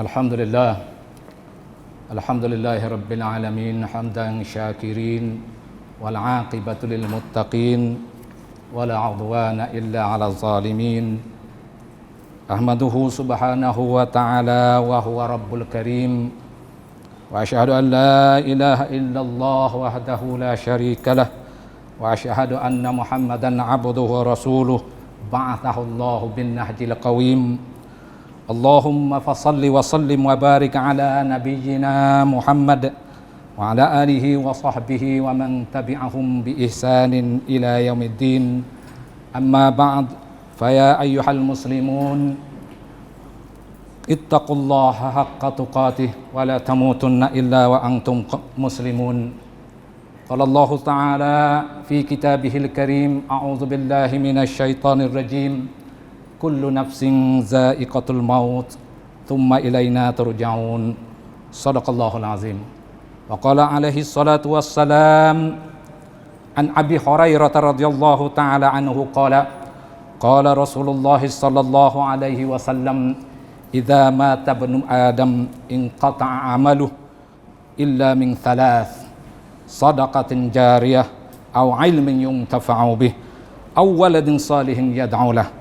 Alhamdulillah. Alhamdulillahi rabbil alamin hamdan syakirin wal aqibatu lil muttaqin wala udwana illa 'alal zalimin. Ahmaduhu subhanahu wa ta'ala wa huwa rabbul karim wa asyhadu an la ilaha illallah wahdahu la syarika lah wa asyhadu anna Muhammadan 'abduhu wa rasuluh ba'athahu Allahu bin nahjil qawim. Allahumma fasalli wa sallim wa barik ala nabiyyina Muhammad wa ala alihi wa sahbihi wa man tabi'ahum bi ihsanin ila yaumiddin. Amma ba'd, faya ayyuhal muslimun ittaqullaha haqqa tuqatih wa la tamutunna illa wa antum muslimun. Qala Allah ta'ala fi kitabihil karim, a'udzu billahi minasy syaithanir rajim. Kullu nafsin za'iqatul maut thumma ilaina turja'un. Shadaqallahul azim. Wa qala alaihi salatu wassalam an Abi Hurairah radhiyallahu ta'ala anhu qala qala Rasulullah sallallahu alaihi wasallam idza mata ibnu adam inqata'a amaluhu illa min thalath sadaqatin jariyah aw ilmin yuntafa'u bih aw waladin salihin yad'u lahu.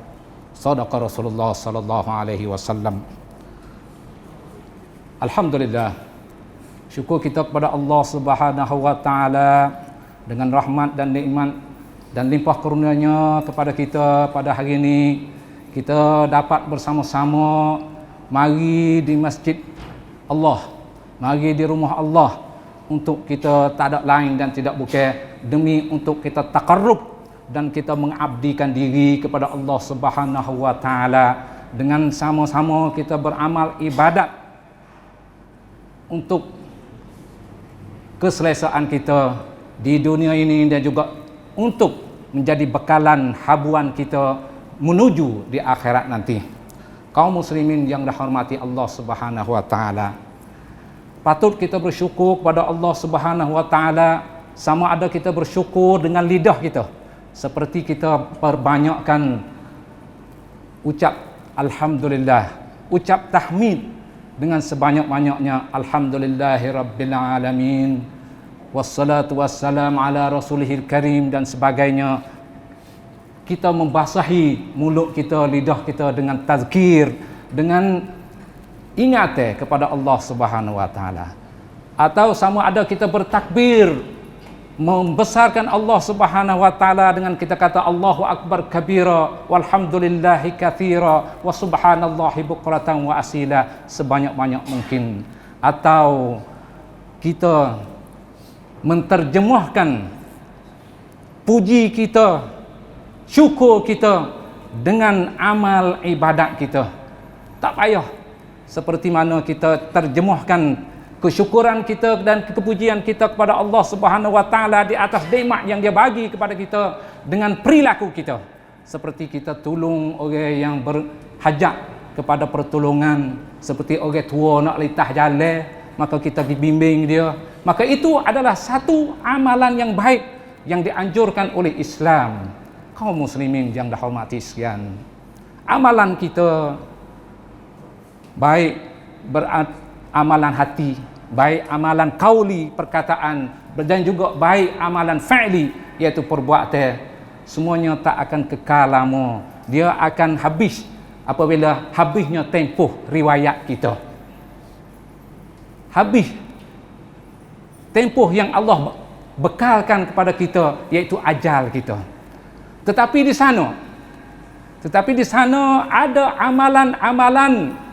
Sadaqa Rasulullah sallallahu alaihi wasallam. Alhamdulillah, syukur kita kepada Allah Subhanahu wa taala dengan rahmat dan nikmat dan limpah kurnianya kepada kita pada hari ini. Kita dapat bersama-sama mari di masjid Allah, mari di rumah Allah untuk kita tak ada lain dan tidak bukan demi untuk kita taqarrub dan kita mengabdikan diri kepada Allah Subhanahu wa taala dengan sama-sama kita beramal ibadat untuk keselesaan kita di dunia ini dan juga untuk menjadi bekalan habuan kita menuju di akhirat nanti. Kaum muslimin yang dirahmati Allah Subhanahu wa taala, patut kita bersyukur kepada Allah Subhanahu wa taala, sama ada kita bersyukur dengan lidah kita, seperti kita perbanyakkan ucap alhamdulillah, ucap tahmid dengan sebanyak-banyaknya, alhamdulillahirabbil alamin wassalatu wassalam ala rasulihil karim dan sebagainya. Kita membasahi mulut kita, lidah kita dengan tazkir, dengan ingat kepada Allah Subhanahu wa taala. Atau sama ada kita bertakbir, membesarkan Allah Subhanahu wa taala dengan kita kata Allahu akbar kabira walhamdulillahi katsira wa subhanallahi bukratan wa asila sebanyak-banyak mungkin. Atau kita menterjemahkan puji kita, syukur kita dengan amal ibadat kita. Tak payah seperti mana kita terjemahkan kesyukuran kita dan kepujian kita kepada Allah Subhanahu wa taala di atas nikmat yang Dia bagi kepada kita dengan perilaku kita. Seperti kita tolong orang yang berhajat kepada pertolongan, seperti orang tua nak litah jalan, maka kita dibimbing dia. Maka itu adalah satu amalan yang baik yang dianjurkan oleh Islam. Kaum muslimin yang dirahmati sekalian, amalan kita baik amalan hati, baik amalan qauli perkataan, dan juga baik amalan fa'li iaitu perbuatan, semuanya tak akan kekal lama. Dia akan habis apabila habisnya tempoh riwayat kita, habis tempoh yang Allah bekalkan kepada kita iaitu ajal kita. Tetapi di sana ada amalan-amalan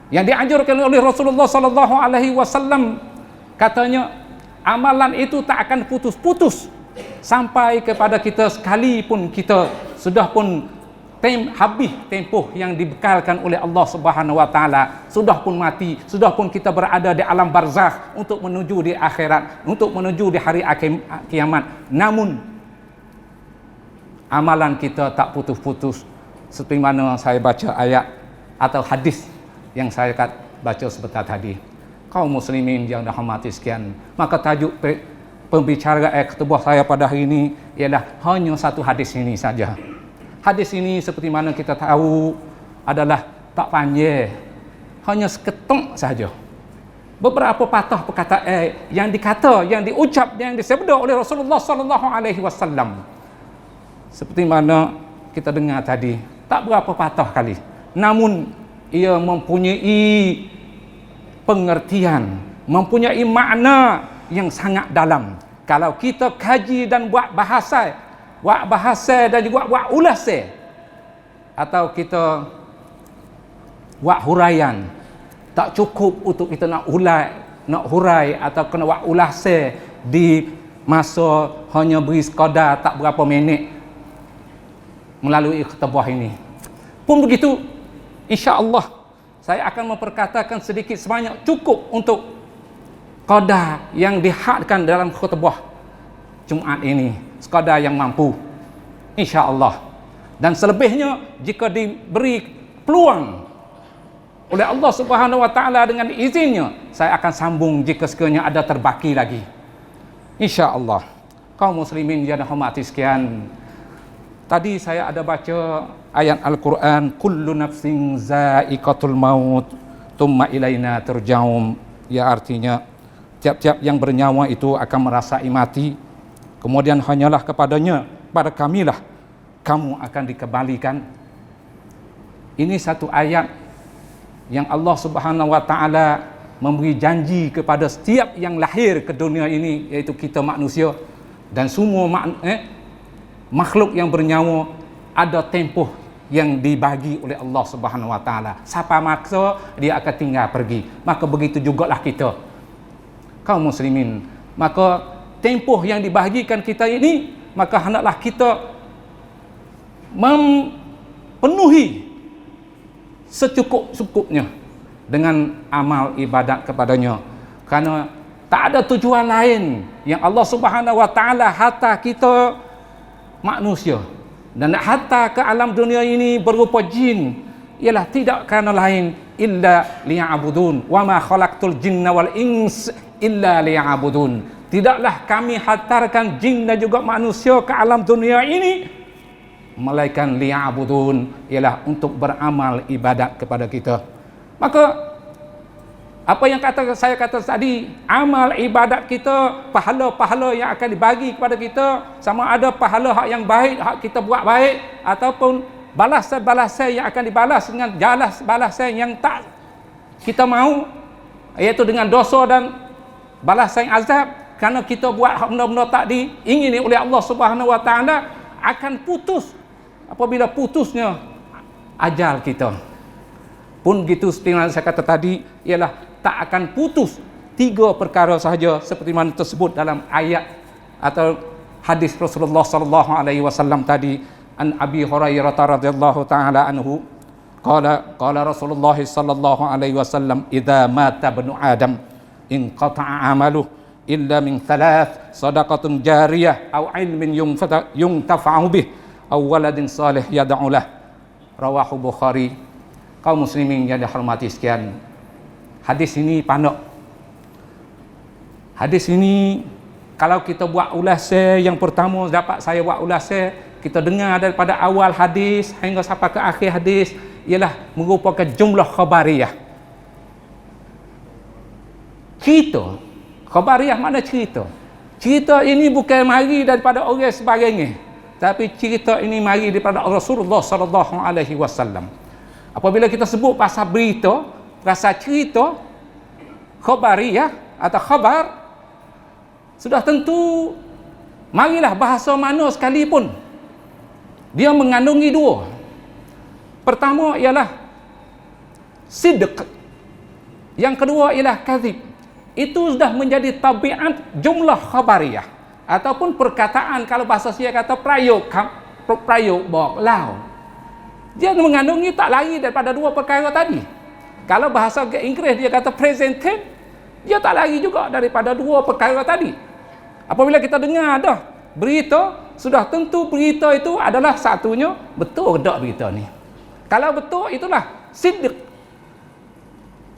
yang dianjurkan oleh Rasulullah sallallahu alaihi wasallam. Katanya amalan itu tak akan putus-putus sampai kepada kita sekalipun kita sudah pun habis tempoh yang dibekalkan oleh Allah Subhanahu wa taala, sudah pun mati, sudah pun kita berada di alam barzakh untuk menuju di akhirat, untuk menuju di hari kiamat. Namun amalan kita tak putus-putus, seperti mana saya baca ayat atau hadis yang saya baca sebentar tadi. Kaum muslimin yang dirahmati sekalian, maka tajuk pembicaraan khutbah saya pada hari ini ialah hanya satu hadis ini saja. Hadis ini seperti mana kita tahu adalah tak panjang, hanya seketuk sahaja. Beberapa patah perkataan yang dikata, yang diucap, yang disabda oleh Rasulullah sallallahu alaihi wasallam. Seperti mana kita dengar tadi, tak berapa patah kali. Namun ia mempunyai pengertian, mempunyai makna yang sangat dalam. Kalau kita kaji dan buat bahasa dan juga buat ulas, atau kita buat huraian, tak cukup untuk kita nak hurai atau kena buat ulas di masa hanya beri sekadar tak berapa minit melalui khutbah ini. Pun begitu, insya-Allah saya akan memperkatakan sedikit sebanyak cukup untuk qadar yang dihadkan dalam khutbah Jumaat ini, sekadar yang mampu, insya-Allah. Dan selebihnya jika diberi peluang oleh Allah Subhanahu wa taala dengan izinnya, saya akan sambung jika sekiranya ada terbaki lagi, insya-Allah. Kaum muslimin yang dirahmati sekalian, tadi saya ada baca ayat Al-Quran, kullu nafsin za'iqatul maut thumma ilaina turja'un. Ya, artinya tiap-tiap yang bernyawa itu akan merasai mati, kemudian hanyalah kepada kamilah kamu akan dikembalikan. Ini satu ayat yang Allah Subhanahu wa taala memberi janji kepada setiap yang lahir ke dunia ini, iaitu kita manusia dan semua makhluk yang bernyawa, ada tempoh yang dibagi oleh Allah Subhanahu wa taala. Siapa maksa dia akan tinggal pergi. Maka begitu jugalah kita, kaum muslimin. Maka tempoh yang dibahagikan kita ini, maka hendaklah kita memenuhi secukup-cukupnya dengan amal ibadat kepadanya, karena tak ada tujuan lain yang Allah Subhanahu wa taala hantar kita manusia dan nak hantar ke alam dunia ini berupa jin, ialah tidak kerana lain illa liya'budun, wa ma khalaqtul jinna wal ins illa liya'budun. Tidaklah kami hantarkan jin dan juga manusia ke alam dunia ini melainkan liya'budun, ialah untuk beramal ibadat kepada kita. Maka apa yang saya kata tadi, amal ibadat kita, pahala-pahala yang akan dibagi kepada kita, sama ada pahala hak yang baik, hak kita buat baik, ataupun balasan-balasan yang akan dibalas dengan balasan yang tak kita mahu, iaitu dengan dosa dan balasan azab, kerana kita buat hak benda-benda tak diingini oleh Allah Subhanahu wa taala, akan putus apabila putusnya ajal kita. Pun begitu seperti yang saya kata tadi, ialah tak akan putus 3 perkara sahaja seperti mana tersebut dalam ayat atau hadis Rasulullah sallallahu alaihi wasallam tadi. An Abi Hurairah radhiyallahu taala anhu qala Rasulullah sallallahu alaihi wasallam, idza mata ibnu adam inqata'a amaluhu illa min 3, sadaqatun jariyah aw ilmin yuntafa'u bih aw waladin salih yad'u lah. Rawahu Bukhari. Kaum muslimin yang dihormati sekalian, hadis ini pandok. Hadis ini kalau kita buat ulas yang pertama, dapat saya buat ulas, kita dengar daripada awal hadis hingga sampai ke akhir hadis, ialah merupakan jumlah khabariyah. Cerita khabariyah mana cerita? Cerita ini bukan mari daripada orang sebagainya, tapi cerita ini mari daripada Rasulullah sallallahu alaihi wasallam. Apabila kita sebut pasal berita, pasal cerita, khabariyah atau khabar, sudah tentu marilah bahasa mana sekalipun dia mengandungi 2. Pertama ialah sidq, yang kedua ialah kadzib. Itu sudah menjadi tabiat jumlah khabariyah ataupun perkataan, kalau bahasa saya kata prayog boklau. Dia mengandungi tak lari daripada 2 perkara tadi. Kalau bahasa Inggeris dia kata present tense, dia tak lari juga daripada 2 perkara tadi. Apabila kita dengar dah berita, sudah tentu berita itu adalah satunya betul tak berita ni. Kalau betul, itulah sidq.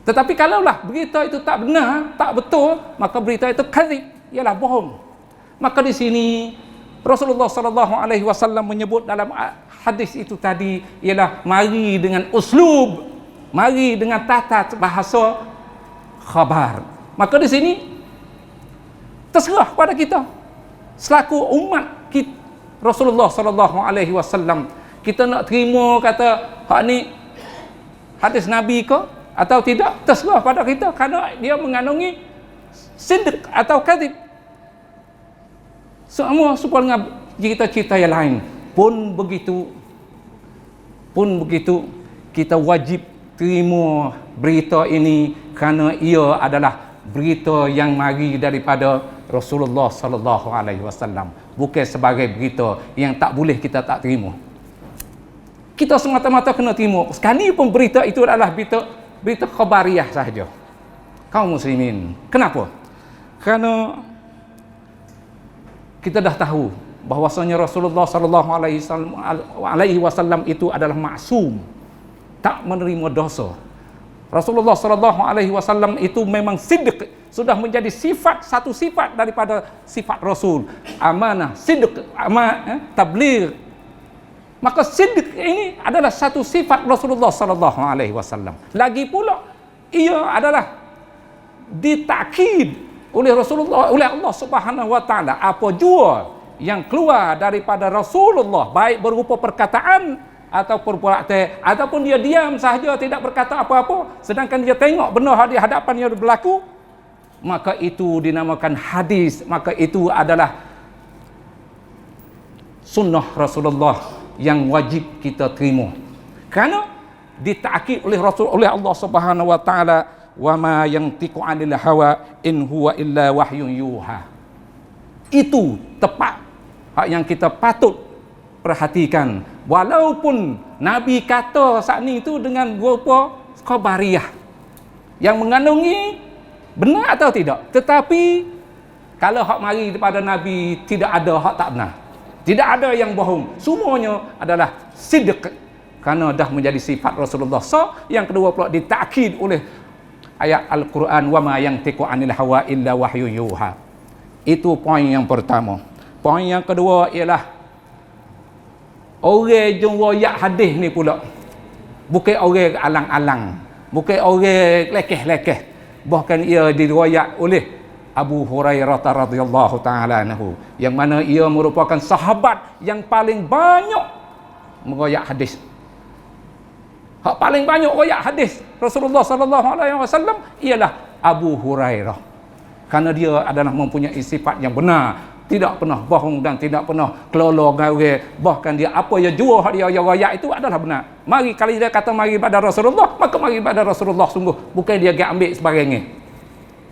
Tetapi kalaulah berita itu tak benar, tak betul, maka berita itu kadzib, ialah bohong. Maka di sini Rasulullah sallallahu alaihi wasallam menyebut dalam hadis itu tadi, ialah mari dengan uslub mari dengan tata bahasa khabar. Maka di sini terserah pada kita selaku umat kita, Rasulullah sallallahu alaihi wasallam, kita nak terima kata hak ni hadis Nabi ke atau tidak, terserah pada kita, kerana dia mengandungi sidq atau kadhib. Semua supaya dengan cerita-cerita yang lain pun begitu, kita wajib terima berita ini kerana ia adalah berita yang mari daripada Rasulullah sallallahu alaihi wasallam, bukan sebagai berita yang tak boleh kita tak terima. Kita semata-mata kena terima. Sekali pun berita itu adalah berita khabariyah sahaja. Kaum muslimin, kenapa? Kerana kita dah tahu bahwasanya Rasulullah sallallahu alaihi wasallam itu adalah maksum, tak menerima dosa. Rasulullah sallallahu alaihi wasallam itu memang sidq, sudah menjadi satu sifat daripada sifat Rasul. Amanah, sidq, tabligh. Maka sidq ini adalah satu sifat Rasulullah sallallahu alaihi wasallam. Lagi pula ia adalah ditakkid oleh Rasulullah, oleh Allah Subhanahu wa taala, apa jua yang keluar daripada Rasulullah, baik berupa perkataan atau perbuatan, ataupun dia diam sahaja tidak berkata apa-apa sedangkan dia tengok benar di hadapannya berlaku, maka itu dinamakan hadis. Maka itu adalah sunnah Rasulullah yang wajib kita terima, kerana ditakkid oleh Rasul, oleh Allah Subhanahu wa taala, wa ma yantiqu 'anil hawa in huwa illa wahyun yuha. Itu tepat hak yang kita patut perhatikan, walaupun Nabi kata saat ni itu dengan berupa khabariyah yang mengandungi benar atau tidak, tetapi kalau hak mari daripada Nabi tidak ada hak tak benar, tidak ada yang bohong, semuanya adalah sidq, kerana dah menjadi sifat Rasulullah. So yang kedua pula ditakkid oleh ayat Al-Quran, wa ma yantiqu 'anil hawa illa wahyun yuha. Itu poin yang pertama. Poin yang kedua ialah orang jom royak hadis ni pula bukan orang alang-alang, bukan orang lekeh-lekeh, bahkan ia diriwayat oleh Abu Hurairah radhiyallahu taala anhu, yang mana ia merupakan sahabat yang paling banyak meroyak hadis. Hak paling banyak royak hadis Rasulullah sallallahu alaihi wasallam ialah Abu Hurairah, kerana dia adalah mempunyai sifat yang benar, tidak pernah bohong dan tidak pernah kelolo dengan bahkan dia apa yang jua hak dia royak itu adalah benar. Mari kalau dia kata mari pada Rasulullah, maka mari pada Rasulullah sungguh, bukan dia ambil sebagainya.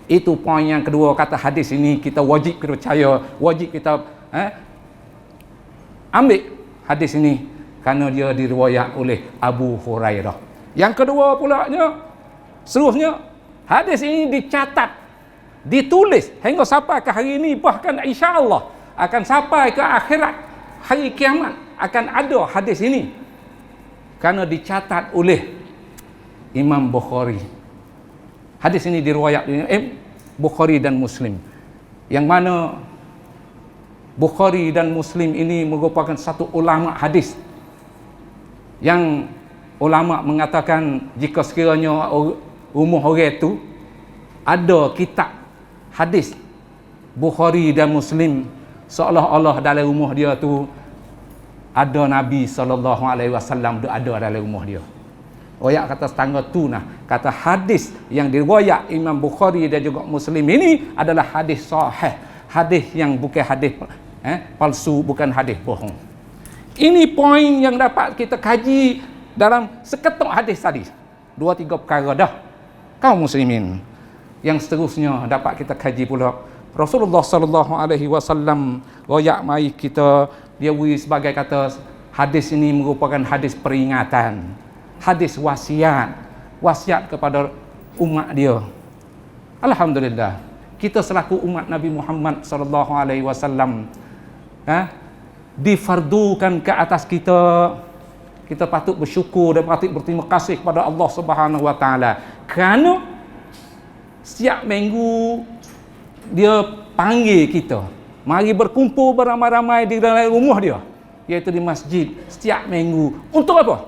Itu poin yang kedua, kata hadis ini kita wajib kita percaya, wajib kita ambil hadis ini kerana dia diriwayat oleh Abu Hurairah. Yang kedua pula seterusnya, hadis ini dicatat, ditulis hingga sampai ke hari ini, bahkan insya-Allah akan sampai ke akhirat hari kiamat akan ada hadis ini, kerana dicatat oleh Imam Bukhari. Hadis ini diriwayat Bukhari dan Muslim, yang mana Bukhari dan Muslim ini merupakan satu ulama hadis, yang ulama mengatakan jika sekiranya rumah orang itu ada kitab hadis Bukhari dan Muslim, seolah-olah dalam rumah dia tu ada Nabi sallallahu alaihi wasallam ada dalam rumah dia. Royak kata setangga tu nah, kata hadis yang diriwayat Imam Bukhari dan juga Muslim ini adalah hadis sahih, hadis yang bukan hadis palsu, bukan hadis bohong. Ini poin yang dapat kita kaji dalam seketuk hadis tadi. 2-3 perkara dah. Kaum muslimin, yang seterusnya dapat kita kaji pula, Rasulullah sallallahu alaihi wasallam royak mai kita, dia beri sebagai kata hadis ini merupakan hadis peringatan, hadis wasiat kepada umat dia. Alhamdulillah, kita selaku umat Nabi Muhammad sallallahu alaihi wasallam difardukan ke atas kita. Kita patut bersyukur dan patut berterima kasih kepada Allah Subhanahu wa taala, kerana setiap minggu dia panggil kita mari berkumpul beramai-ramai di dalam rumah dia, iaitu di masjid setiap minggu. Untuk apa?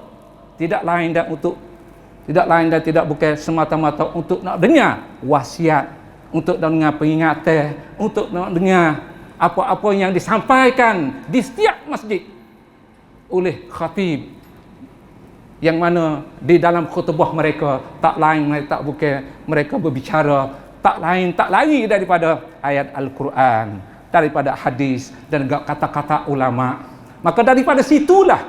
Tidak lain dan untuk tidak lain dan tidak bukan semata-mata untuk nak dengar wasiat, untuk nak dengar peringatan, untuk nak dengar apa-apa yang disampaikan di setiap masjid oleh khatib, yang mana di dalam khutbah mereka tak lain tak bukan mereka berbicara tak lain tak lari daripada ayat Al-Quran, daripada hadis dan kata-kata ulama. Maka daripada situlah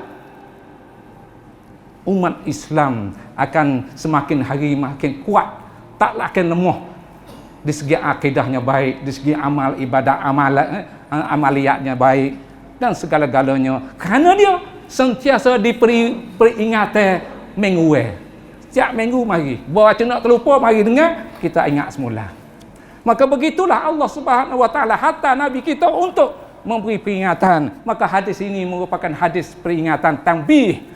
umat Islam akan semakin hari makin kuat, taklah akan lemah di segi akidahnya baik, di segi amal ibadah, amaliyatnya baik dan segala-galanya, kerana dia sentiasa diberi peringatan minggu. Setiap minggu mari bawa nak terlupa, mari dengar, kita ingat semula. Maka begitulah Allah Subhanahu wa taala hatta nabi kita untuk memberi peringatan. Maka hadis ini merupakan hadis peringatan, tanbih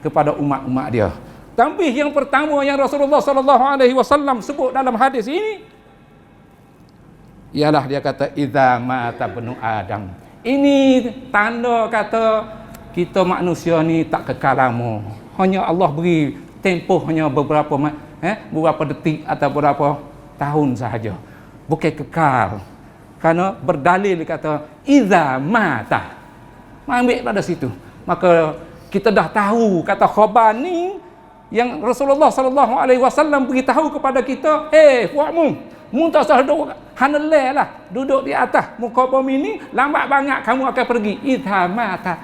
kepada umat-umat dia. Tanbih yang pertama yang Rasulullah sallallahu alaihi wasallam sebut dalam hadis ini ialah dia kata idza mata banu Adam. Ini tanda kata kita manusia ni tak kekal lama. Hanya Allah beri tempoh hanya beberapa detik atau beberapa tahun sahaja. Bukan kekal. Kerana berdalil kata idza mata. Ambil pada situ. Maka kita dah tahu kata khabar ni yang Rasulullah sallallahu alaihi wasallam beritahu kepada kita, puakmu, mu tak usah duduk haneleh lah, duduk di atas muka bumi ni, lambat banget kamu akan pergi. Idza mata.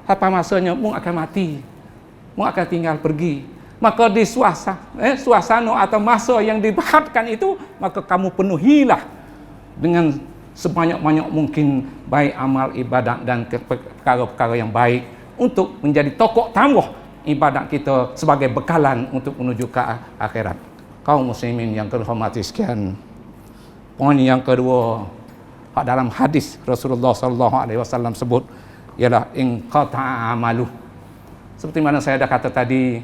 Apa masanya mu akan mati, mu akan tinggal pergi. Maka di suasana atau masa yang dibahadkan itu, maka kamu penuhilah dengan sebanyak-banyak mungkin baik amal ibadat dan perkara-perkara yang baik untuk menjadi tokok tambah ibadat kita sebagai bekalan untuk menuju ke akhirat. Kaum muslimin yang terhormati sekian, poin yang kedua dalam hadis Rasulullah sallallahu alaihi wasallam sebut ialah inqata'a amalu. Seperti mana saya dah kata tadi,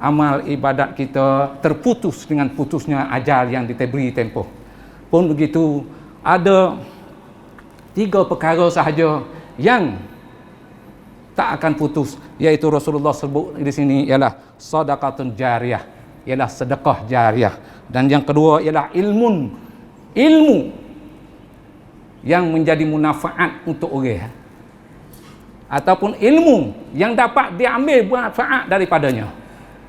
amal ibadat kita terputus dengan putusnya ajal yang diberi tempoh. Pun begitu, ada 3 perkara sahaja yang tak akan putus, iaitu Rasulullah sebut di sini ialah sedekahun jariyah, ialah sedekah jariyah. Dan yang kedua ialah ilmu yang menjadi manfaat untuk orang, ataupun ilmu yang dapat diambil manfaat daripadanya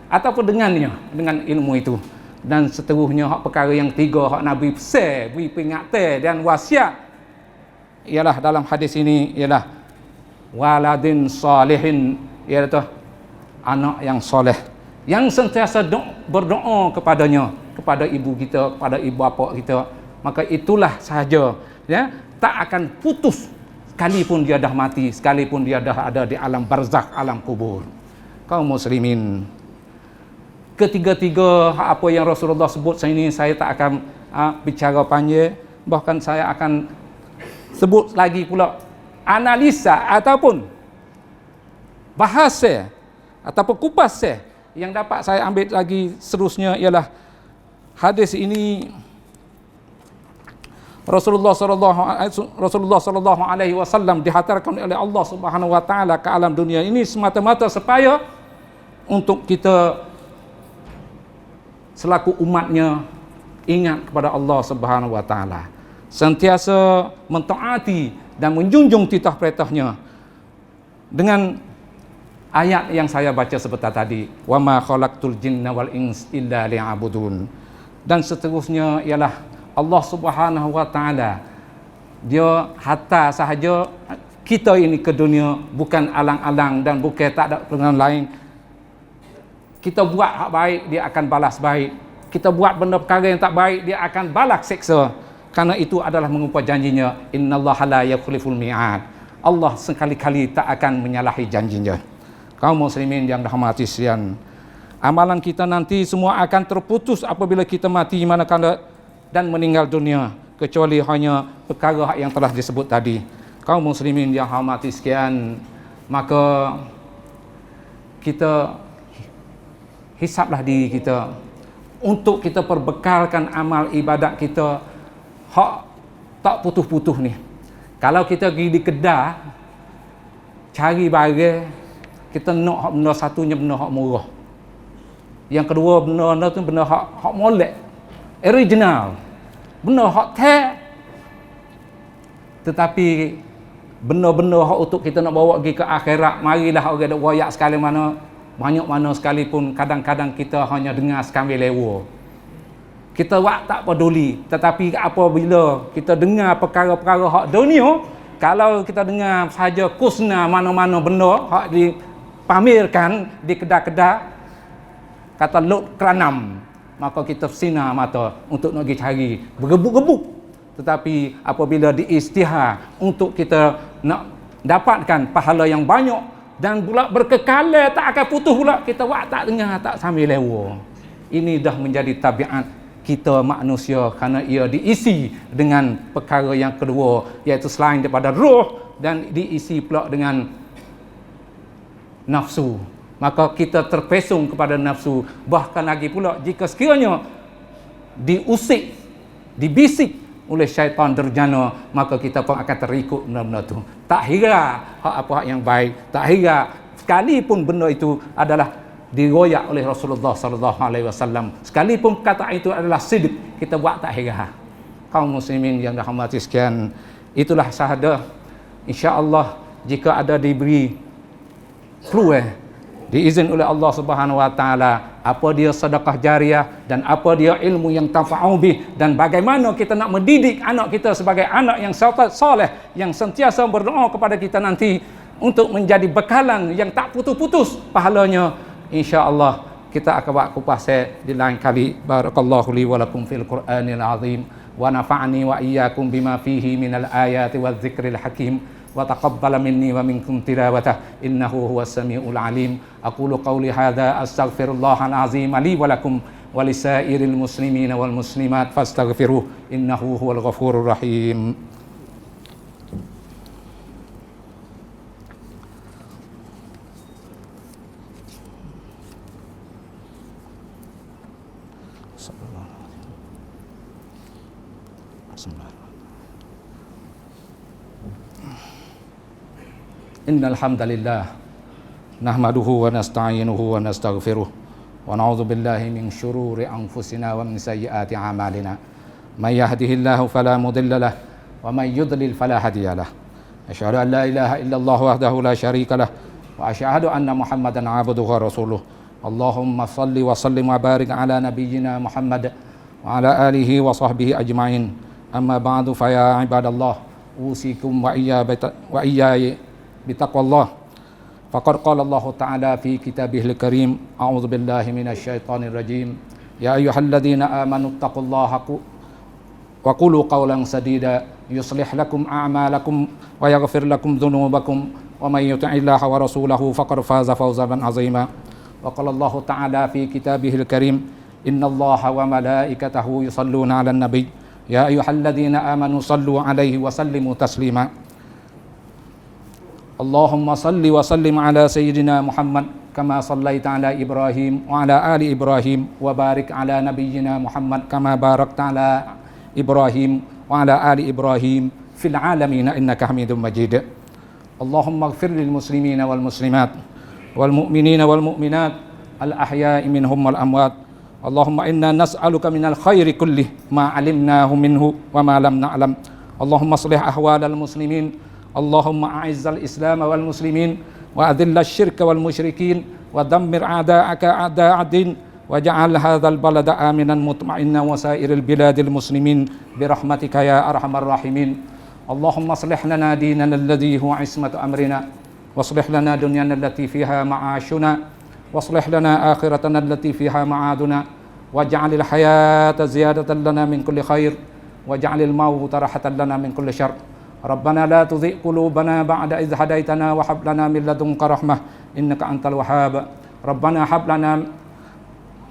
ataupun dengan ilmu itu. Dan seterusnya perkara yang 3 Nabi pesan, beri peringatan dan wasiat ialah dalam hadis ini ialah waladin salihin, iaitu anak yang soleh yang sentiasa berdoa kepadanya, kepada ibu kita, kepada ibu bapa kita. Maka itulah sahaja tak akan putus sekalipun dia dah mati, sekalipun dia dah ada di alam barzakh, alam kubur. Kaum muslimin, ketiga-tiga apa yang Rasulullah sebut ini saya tak akan bicara panjang, bahkan saya akan sebut lagi pula analisa ataupun bahasa ataupun kupas yang dapat saya ambil lagi seterusnya ialah hadis ini. Rasulullah sallallahu alaihi wasallam dihantarkan oleh Allah Subhanahu wa taala ke alam dunia ini semata-mata supaya untuk kita selaku umatnya ingat kepada Allah Subhanahu wa taala, sentiasa mentaati dan menjunjung titah perintahnya dengan ayat yang saya baca sebentar tadi, wa ma khalaqtul jinna wal ins illa liya'budun. Dan seterusnya ialah Allah Subhanahu wa taala dia hatta sahaja kita ini ke dunia bukan alang-alang dan bukan tak ada dengan lain. Kita buat hak baik, dia akan balas baik. Kita buat benda perkara yang tak baik, dia akan balas seksa. Karena itu adalah mengupah janjinya, innallaha la yukhliful mi'ad. Allah sekali-kali tak akan menyalahi janjinya. Kaum muslimin yang dirahmati sekalian, amalan kita nanti semua akan terputus apabila kita mati manakala dan meninggal dunia, kecuali hanya perkara yang telah disebut tadi. Kaum muslimin yang hormati sekian, maka kita hisaplah diri kita untuk kita perbekalkan amal ibadat kita hak tak putus-putus ni. Kalau kita pergi di kedai cari barang, kita nak hak benda satunya benda hak murah, Yang kedua, benda tu benda hak molek, original, benda hak tetapi benda-benda hak untuk kita nak bawa pergi ke akhirat, marilah orang dak royak sekali mana, banyak mana sekalipun kadang-kadang kita hanya dengar sekambil lewa. Kita tak peduli, tetapi apabila kita dengar perkara-perkara hak dunia, kalau kita dengar saja kusna mana-mana benda hak dipamerkan di kedai-kedai, kata lot keranam, maka kita sinar mata untuk nak pergi cari bergebuk-gebuk. Tetapi apabila diisytihar untuk kita nak dapatkan pahala yang banyak dan pula berkekalan, tak akan putus pula, kita tak dengar, tak sambil lewa. Ini dah menjadi tabiat kita manusia kerana ia diisi dengan perkara yang kedua, iaitu selain daripada roh dan diisi pula dengan nafsu. Maka kita terpesong kepada nafsu. Bahkan lagi pula jika sekiranya diusik, dibisik oleh syaitan derjana, maka kita pun akan terikut benda-benda tu. Tak kira apa yang baik, tak kira sekalipun benda itu adalah diroyak oleh Rasulullah sallallahu alaihi wasallam, sekalipun kata itu adalah sidq, kita buat tak kira. Kaum muslimin yang dirahmati sekalian, itulah syahadah. Insya-Allah jika ada diberi peluang, diizin oleh Allah Subhanahu wa taala, apa dia sedekah jariah dan apa dia ilmu yang tanfa'u bih, dan bagaimana kita nak mendidik anak kita sebagai anak yang soleh, yang sentiasa berdoa kepada kita nanti untuk menjadi bekalan yang tak putus-putus pahalanya. Insya-Allah kita akan buat kupas di lain kali. Barakallahu li wa lakum fil Qur'anil azim wa nafa'ani wa iyyakum bima fihi minal ayati wadh-dhikril hakim wa taqabbala minni wa minkum tilawatah innahu huwas samiul alim. Aqulu qawli hadza astaghfirullahal azim li wa lakum wa lisairil muslimina wal muslimat fastaghfiruh innahu huwal ghafurur rahim. Innal hamdalillah nahmaduhu wa nasta'inuhu wa nastaghfiruh wa na'udzu billahi min syururi anfusina wa min sayyiati a'malina. May yahdihillahu fala mudilla lahu wa may yudlil fala hadiya lahu. Asyhadu an la ilaha illallah wahdahu la syarika lahu wa asyhadu anna Muhammadan 'abduhu wa rasuluh. Allahumma shalli wa sallim wa barik ala nabiyyina Muhammad wa ala alihi wa sahbihi ajma'in. Amma ba'du fa ya ibadallah, usikum wa iyaya bitaqwallah. Faqad qala Allah Ta'ala fi kitabihil karim, a'udzu billahi minasy syaithanir rajim, ya ayyuhalladzina amanu taqullaha wa qulu qawlan sadida yuslih lakum a'malakum wa yaghfir lakum dhunubakum wa may yuti'illaha wa rasulahu faqad faza fawzan 'azima. Wa qala Allah Ta'ala fi kitabihil karim, innallaha wa malaikatahu yusalluna 'alan nabiy ya ayyuhalladzina amanu sallu 'alaihi wa sallimu taslima. Allahumma salli wa sallim ala sayyidina Muhammad kama sallaita ala Ibrahim wa ala ali Ibrahim wa barik ala nabiyyina Muhammad kama barakta ala Ibrahim wa ala ali Ibrahim fil alamin innaka Hamidum Majid. Allahumma ighfir lil muslimina wal muslimat wal mu'minina wal mu'minat al ahya'i minhum wal amwat. Allahumma inna nas'aluka minal khairi kullih ma 'alimnahu minhu wa ma lam na'lam. Allahumma aslih ahwalal muslimin. Allahumma a'izzal Islam wal muslimin wa adhillal syirka wal musyrikin wa dammir a'da'aka a'da'ad-din waj'al hadzal balada aminan mutma'innan wa sairil biladil muslimin birahmatika ya arhamar rahimin. Allahumma aslih lana dinana alladhi huwa ismatu amrina waslih lana dunyana allati fiha ma'ashuna waslih lana akhiratana allati fiha ma'aduna waj'alil hayata ziyadatan lana min kulli khair waj'alil mauta rahatan lana min kulli syarr. Rabbana la tuzigh qulubana ba'da idh hadaitana wa hab lana min ladunka rahmah innaka antal wahhab. Rabbana hab lana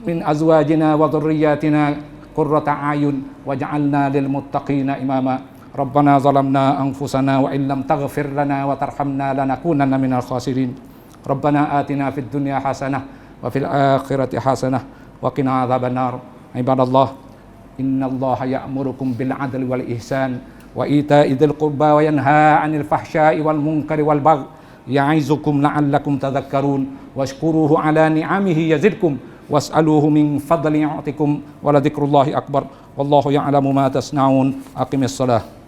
min azwajina wa dhurriyyatina qurrata a'yun waj'alna lil muttaqina imama. Rabbana zalamna anfusana wa illam taghfir lana wa tarhamna lanakunanna minal khasirin. Rabbana atina fid dunya hasanah wa fil akhirati hasanah wa qina adzabannar. Ibadallah, innallaha ya'murukum bil 'adli wal ihsan wa ita'i dzil qurba wa yanha 'anil fahsya'i wal munkari wal baghi ya'izukum la'allakum tadhakkarun washkuruhu 'ala ni'amihi yazidkum was'aluhu min fadli yu'tikum wa la dzikrullahi akbar wallahu ya'lamu ma tasna'un aqimis salah.